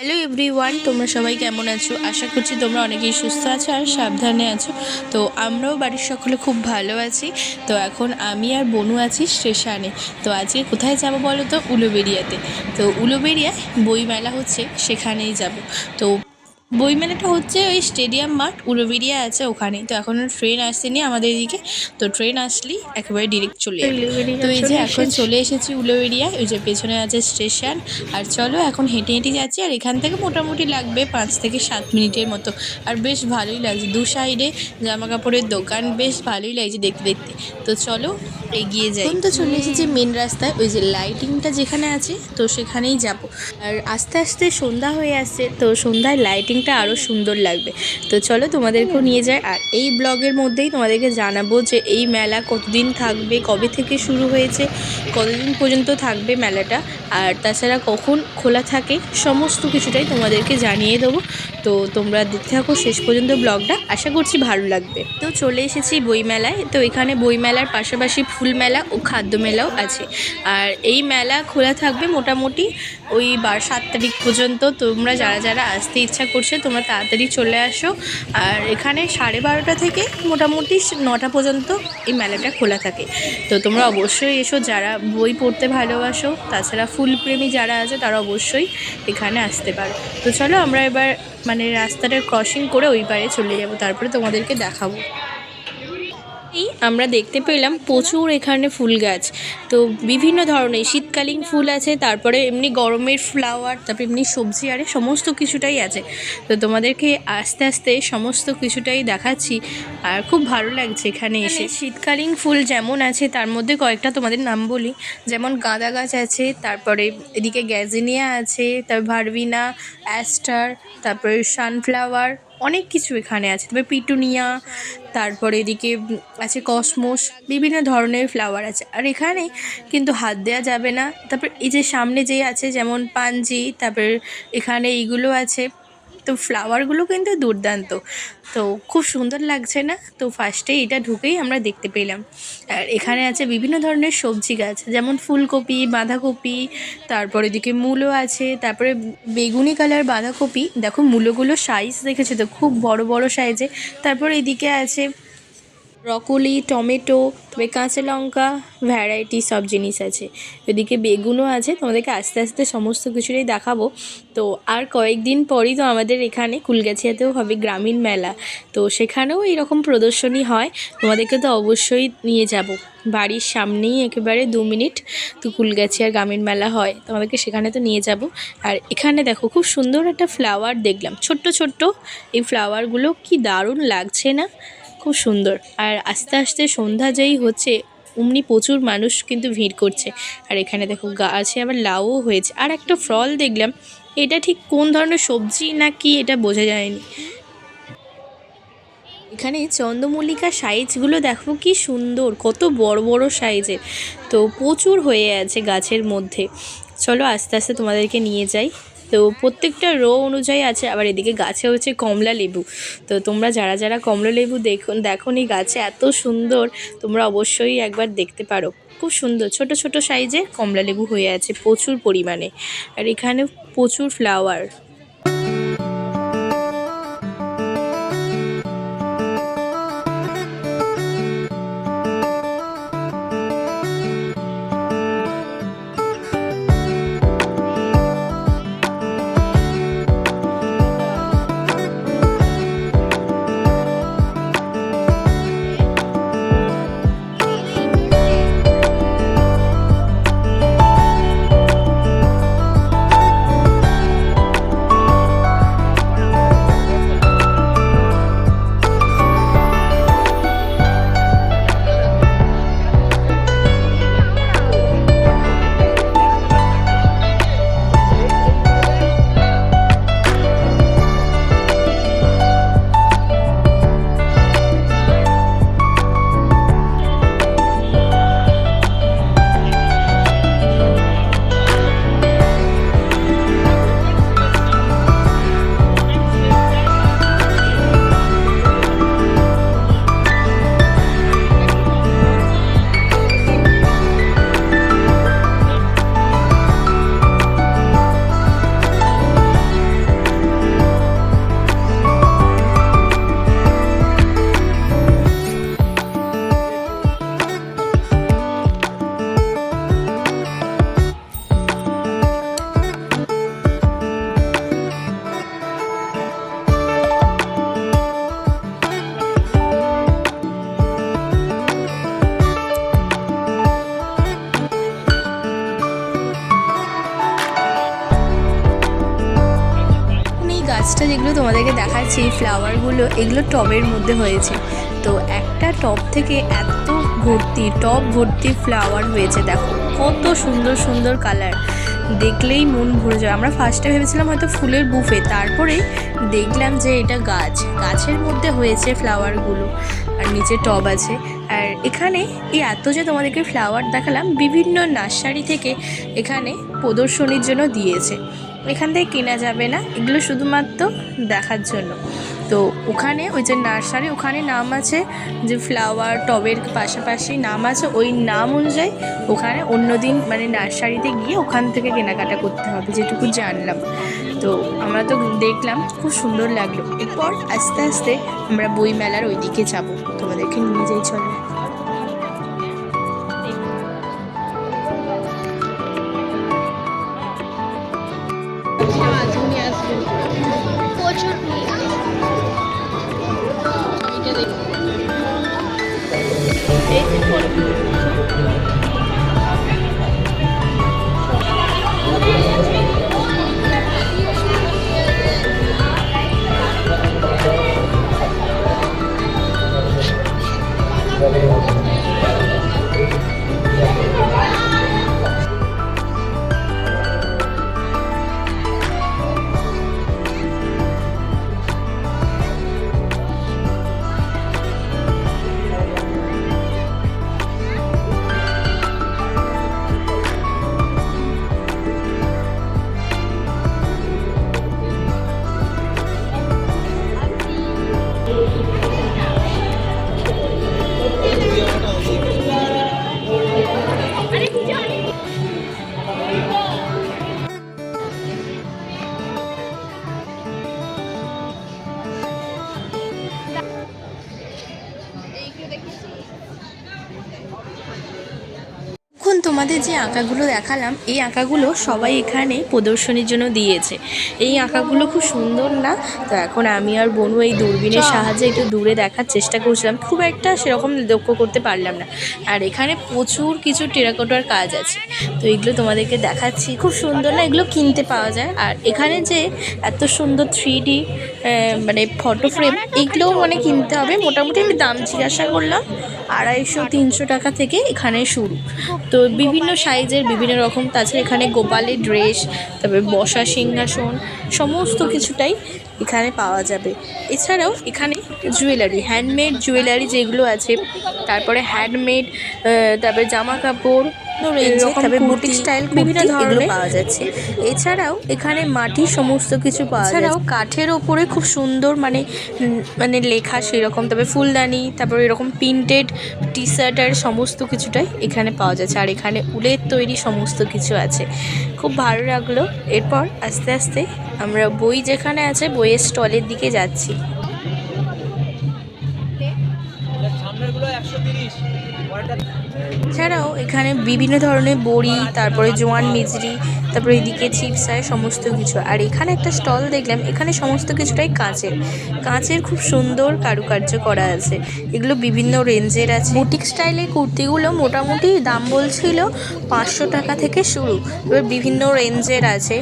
Hello everyone, তোমরা সবাই কেমন আছো? আশা করছি তোমরা অনেকেই সুস্থ আছো আর সাবধানে আছো। তো আমরাও বাড়ির সকলে খুব ভালো আছি। তো এখন আমি আর বনু আছি স্টেশনে। তো আজকে কোথায় যাব বলো তো? উলুবেড়িয়াতে। তো উলুবেড়িয়ায় বইমেলা হচ্ছে, সেখানেই যাব। তো বইমেলাটা হচ্ছে ওই স্টেডিয়াম মাঠ উলুবেড়িয়া আছে ওখানে। তো এখনও ট্রেন আসেনি আমাদের এদিকে। তো ট্রেন আসলেই একেবারে ডিরেক্ট চলে যাবে। তো এই যে এখন চলে এসেছি উলুবেড়িয়া, ওই যে পেছনে আছে স্টেশন। আর চলো এখন হেঁটে হেঁটে যাচ্ছি, আর এখান থেকে মোটামুটি লাগবে 5 থেকে 7 মিনিটের মতো। আর বেশ ভালোই লাগছে, দু সাইডে জামা কাপড়ের দোকান, বেশ ভালোই লাগছে দেখতে দেখতে। তো চলো এগিয়ে যাই। এখন তো চলে এসেছি মেন রাস্তায়, ওই যে লাইটিংটা যেখানে আছে তো সেখানেই যাব। আর আস্তে আস্তে সন্ধ্যা হয়ে আসছে, তো সন্ধ্যায় লাইটিংটা আরও সুন্দর লাগবে। তো চলো তোমাদেরকেও নিয়ে যাই। আর এই ব্লগের মধ্যেই তোমাদেরকে জানাবো যে এই মেলা কতদিন থাকবে, কবে থেকে শুরু হয়েছে, কতদিন পর্যন্ত থাকবে মেলাটা, আর তাছাড়া কখন খোলা থাকে, সমস্ত কিছুটাই তোমাদেরকে জানিয়ে দেবো। তো তোমরা দেখতে থাকো শেষ পর্যন্ত ব্লগটা, আশা করছি ভালো লাগবে। তো চলে এসেছি বইমেলায়। তো এখানে বইমেলার পাশাপাশি ফুল মেলা ও খাদ্য মেলাও আছে। আর এই মেলা খোলা থাকবে মোটামুটি ওই 7 তারিখ পর্যন্ত। তোমরা যারা যারা আসতে ইচ্ছা করছে তোমরা তাড়াতাড়ি চলে আসো। আর এখানে 12:30 থেকে মোটামুটি 9টা পর্যন্ত এই মেলাটা খোলা থাকে। তো তোমরা অবশ্যই এসো যারা বই পড়তে ভালোবাসো, তাছাড়া ফুলপ্রেমী যারা আছে তারা অবশ্যই এখানে আসতে পারো। তো চলো আমরা এবার রাস্তাটা ক্রসিং করে ওই পারে চলে যাব, তারপরে তোমাদেরকে দেখাবো। আমরা দেখতে পেলাম প্রচুর এখানে ফুল গাছ। তো বিভিন্ন ধরনের শীতকালীন ফুল আছে, তারপরে এমনি গরমের ফ্লাওয়ার, তারপরে এমনি সবজি, আরে সমস্ত কিছুটাই আছে। তো তোমাদেরকে আস্তে আস্তে সমস্ত কিছুটাই দেখাচ্ছি। আর খুব ভালো লাগছে এখানে এসে। শীতকালীন ফুল যেমন আছে তার মধ্যে কয়েকটা তোমাদের নাম বলি, যেমন গাঁদা গাছ আছে, তারপরে এদিকে গ্যাজিনিয়া আছে, তারপর ভারবিনা, অ্যাস্টার, তারপরে সানফ্লাওয়ার, অনেক কিছু এখানে আছে। তবে পিটুনিয়া, তারপরে এদিকে আছে কসমোস, বিভিন্ন ধরনের ফ্লাওয়ার আছে। আর এখানে কিন্তু হাত দেওয়া যাবে না। তারপর এই যে সামনে যেই আছে যেমন পানজি, তারপর এখানে এইগুলো আছে। তো ফ্লাওয়ারগুলো কিন্তু দুর্দান্ত, তো খুব সুন্দর লাগছে না? তো ফার্স্টে এটা ঢুকেই আমরা দেখতে পেলাম। আর এখানে আছে বিভিন্ন ধরনের সবজি গাছ, যেমন ফুলকপি, বাঁধাকপি, তারপর এদিকে মূলো আছে, তারপরে বেগুনি কালার বাঁধাকপি। দেখো মূলোগুলো সাইজ দেখেছো তো, খুব বড় বড় সাইজে। তারপর এদিকে আছে ব্রকলি, টমেটো, তবে কাঁচা লঙ্কা, ভ্যারাইটি সব জিনিস আছে। এদিকে বেগুনও আছে, তোমাদেরকে আস্তে আস্তে সমস্ত কিছুটাই দেখাবো। তো আর কয়েকদিন পরই তো আমাদের এখানে কুলগাছিয়াতেও হবে গ্রামীণ মেলা। তো সেখানেও এরকম প্রদর্শনী হয়, তোমাদেরকে তো অবশ্যই নিয়ে যাব। বাড়ির সামনেই একেবারে 2 মিনিট তো কুলগাছিয়ার গ্রামীণ মেলা হয়, তোমাদেরকে সেখানে তো নিয়ে যাব। আর এখানে দেখো খুব সুন্দর একটা ফ্লাওয়ার দেখলাম, ছোট্ট ছোট্ট এই ফ্লাওয়ারগুলো কি দারুণ লাগছে না? খুব সুন্দর। আর আস্তে আস্তে সন্ধ্যা যেই হচ্ছে অমনি প্রচুর মানুষ কিন্তু ভিড় করছে। আর এখানে দেখো গাছে আবার লাউও হয়েছে। আর একটা ফল দেখলাম, এটা ঠিক কোন ধরনের সবজি না কি এটা বোঝা যায়নি। এখানে চন্দ্রমল্লিকার সাইজগুলো দেখো কি সুন্দর, কত বড় বড় সাইজের। তো প্রচুর হয়ে আছে গাছের মধ্যে। চলো আস্তে আস্তে তোমাদেরকে নিয়ে যাই। তো প্রত্যেকটা রো অনুযায়ী আছে। আবার এদিকে গাছে হচ্ছে কমলা লেবু। তো তোমরা যারা যারা কমলা লেবু দেখো নি গাছে এত সুন্দর, তোমরা অবশ্যই একবার দেখতে পারো। খুব সুন্দর ছোট ছোট সাইজের কমলা লেবু হয়ে আছে প্রচুর পরিমাণে। আর এখানে প্রচুর ফ্লাওয়ার। গাছটা যেগুলো তোমাদেরকে দেখাচ্ছি, এই ফ্লাওয়ারগুলো এগুলো টবের মধ্যে হয়েছে। তো একটা টব থেকে এত টব ভর্তি ফ্লাওয়ার হয়েছে। দেখো কত সুন্দর সুন্দর কালার, দেখলেই মন ভরে যায়। আমরা ফার্স্টে ভেবেছিলাম হয়তো ফুলের বুফে, তারপরে দেখলাম যে এটা গাছের মধ্যে হয়েছে ফ্লাওয়ারগুলো, আর নিচে টব আছে। আর এখানে এই এত যে তোমাদেরকে ফ্লাওয়ার দেখালাম, বিভিন্ন নার্সারি থেকে এখানে প্রদর্শনীর জন্য দিয়েছে। এখান থেকে কেনা যাবে না, এগুলো শুধুমাত্র দেখার জন্য। তো ওখানে ওই যে নার্সারি, ওখানে নাম আছে যে ফ্লাওয়ার টবের পাশাপাশি নাম আছে, ওই নাম অনুযায়ী ওখানে অন্যদিন মানে নার্সারিতে গিয়ে ওখান থেকে কেনাকাটা করতে হবে, যেটুকু জানলাম। তো আমরা তো দেখলাম, খুব সুন্দর লাগলো। এরপর আস্তে আস্তে আমরা বইমেলার ওইদিকে যাব, তোমাদেরকে নিয়ে যাই, চলো। এখন তোমাদের যে আঁকাগুলো দেখালাম, এই আঁকাগুলো সবাই এখানে প্রদর্শনীর জন্য দিয়েছে। এই আঁকাগুলো খুব সুন্দর না? তো এখন আমি আর বনু এই দূরবীনের সাহায্যে একটু দূরে দেখার চেষ্টা করছিলাম, খুব একটা সেরকম লক্ষ্য করতে পারলাম না। আর এখানে প্রচুর কিছু টেরাকোটার কাজ আছে, তো এগুলো তোমাদেরকে দেখাচ্ছি। খুব সুন্দর না? এগুলো কিনতে পাওয়া যায়। আর এখানে যে এত সুন্দর 3D মানে ফটো ফ্রেম, এইগুলোও মানে কিনতে হবে। মোটামুটি আমি দাম জিজ্ঞাসা করলাম, 250-300 টাকা থেকে এখানে শুরু। তো বিভিন্ন সাইজের বিভিন্ন রকম। তাছাড়া এখানে গোপালের ড্রেস, তারপরে বসা সিংহাসন, সমস্ত কিছুটাই এখানে পাওয়া যাবে। এছাড়াও এখানে জুয়েলারি, হ্যান্ডমেড জুয়েলারি যেগুলো আছে, তারপরে হ্যান্ডমেড, তারপরে জামা কাপড় রয়েছে, তারপরে বুটিক স্টাইল বিভিন্ন ধরনের পাওয়া যাচ্ছে। এছাড়াও এখানে মাটির সমস্ত কিছু পাওয়া যায়। এছাড়াও কাঠের ওপরে খুব সুন্দর মানে লেখা সেরকম, তারপরে ফুলদানি, তারপরে এরকম প্রিন্টেড টি শার্ট আর সমস্ত কিছুটাই এখানে পাওয়া যাচ্ছে। আর এখানে উলের তৈরি সমস্ত কিছু আছে, খুব ভালো লাগলো। এরপর আস্তে আস্তে আমরা বই যেখানে আছে বইয়ের স্টলের দিকে যাচ্ছি। এছাড়াও এখানে বিভিন্ন ধরনের বড়ি, তারপরে জোয়ান মিজরি, তারপরে এদিকে চিপস আর সমস্ত কিছু। আর এখানে একটা স্টল দেখলাম, এখানে সমস্ত কিছুটাই কাঁচের খুব সুন্দর কারুকার্য করা আছে। এগুলো বিভিন্ন রেঞ্জের আছে। বুটিক স্টাইলের কুর্তিগুলো মোটামুটি দাম বলছিল 500 টাকা থেকে শুরু, এবার বিভিন্ন রেঞ্জের আছে।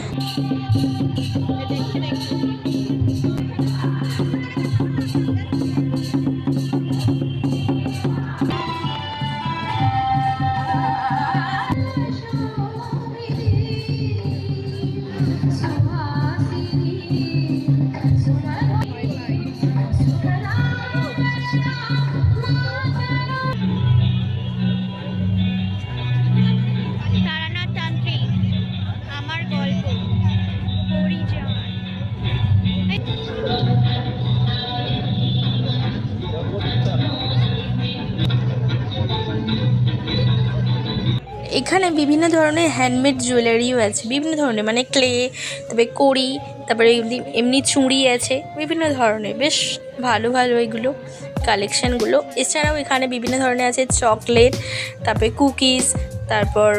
এখানে বিভিন্ন ধরনের হ্যান্ডমেড জুয়েলারিও আছে, বিভিন্ন ধরনের মানে ক্লে, তারপরে কড়ি, তারপরে এমনি চুড়ি আছে বিভিন্ন ধরনের। বেশ ভালো ভালো এগুলো কালেকশানগুলো। এছাড়াও এখানে বিভিন্ন ধরনের আছে চকলেট, তারপরে কুকিজ, তারপর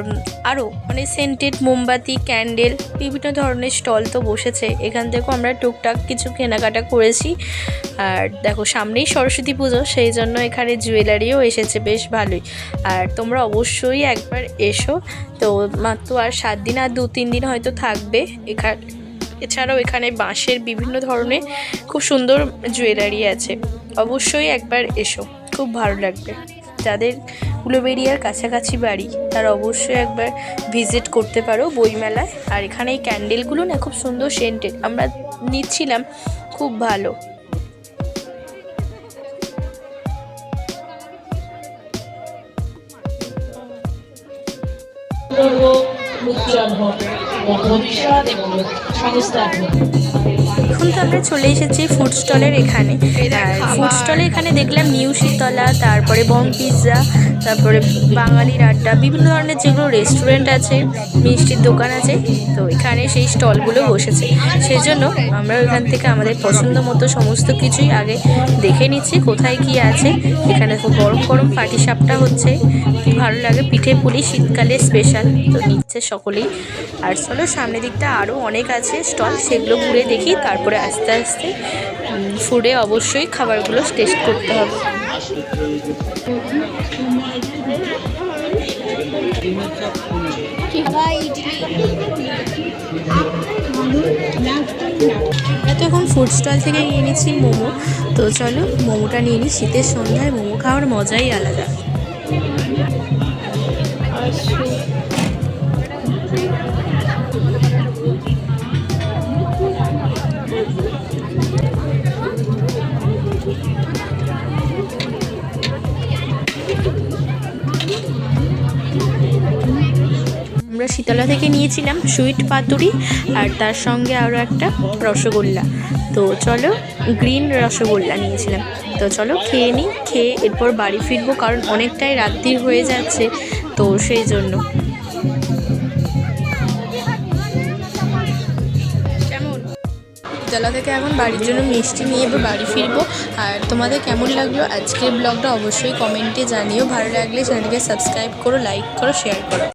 আরও মানে সেন্টেড মোমবাতি, ক্যান্ডেল, বিভিন্ন ধরনের স্টল তো বসেছে। এখান থেকেও আমরা টুকটাক কিছু কেনাকাটা করেছি। আর দেখো সামনেই সরস্বতী পুজো, সেই জন্য এখানে জুয়েলারিও এসেছে, বেশ ভালোই। আর তোমরা অবশ্যই একবার এসো। তো মাত্র আর 7 দিন, আর 2-3 দিন হয়তো থাকবে এখানে। এছাড়াও এখানে বাঁশের বিভিন্ন ধরনের খুব সুন্দর জুয়েলারি আছে। অবশ্যই একবার এসো, খুব ভালো লাগবে। যাদের উলুবেড়িয়ার কাছাকাছি বাড়ি তারা অবশ্যই একবার ভিজিট করতে পারো বইমেলায়। আর এখানে এই ক্যান্ডেলগুলো না খুব সুন্দর সেন্টেড, আমরা নিচ্ছিলাম, খুব ভালো। এখন তো আমরা চলে এসেছি ফুড স্টলের এখানে। আর ফুড স্টলে এখানে দেখলাম নিউ শীতলা, তারপরে বং পিৎজা, তারপরে বাঙালির আড্ডা, বিভিন্ন ধরনের যেগুলো রেস্টুরেন্ট আছে, মিষ্টির দোকান আছে। তো এখানে সেই স্টলগুলো বসেছে, সেই জন্য আমরা ওখান থেকে আমাদের পছন্দ মতো সমস্ত কিছুই আগে দেখে নিচ্ছি কোথায় কি আছে। এখানে খুব গরম গরম পাটিসাপটা হচ্ছে, কি ভালো লাগে, পিঠে পুলি শীতকালে স্পেশাল, তো নিচ্ছে সকলেই। আর চলো সামনের দিকটা আরও অনেক আছে স্টল, সেগুলো ঘুরে দেখি, তারপরে আস্তে আস্তে ফুডে অবশ্যই খাবারগুলো টেস্ট করতে হবে। আমরা তো এখন ফুড স্টল থেকে নিয়ে নিচ্ছি মোমো, তো চলো মোমোটা নিয়ে নিই। শীতের সন্ধ্যায় মোমো খাওয়ার মজাই আলাদা। আমরা শীতলা থেকে নিয়েছিলাম সুইট পাতুরি, আর তার সঙ্গে আরও একটা রসগোল্লা। তো চলো গ্রিন রসগোল্লা নিয়েছিলাম। তো চলো খেয়ে নিই, খেয়ে এরপর বাড়ি ফিরবো, কারণ অনেকটাই রাত্রি হয়ে যাচ্ছে, তো সেই জন্য। শীতলা থেকে এখন বাড়ির জন্য মিষ্টি নিয়ে এবার বাড়ি ফিরবো। আর তোমাদের কেমন লাগলো আজকের ব্লগটা অবশ্যই কমেন্টে জানিও। ভালো লাগলে চ্যানেলকে সাবস্ক্রাইব করো, লাইক করো, শেয়ার করো।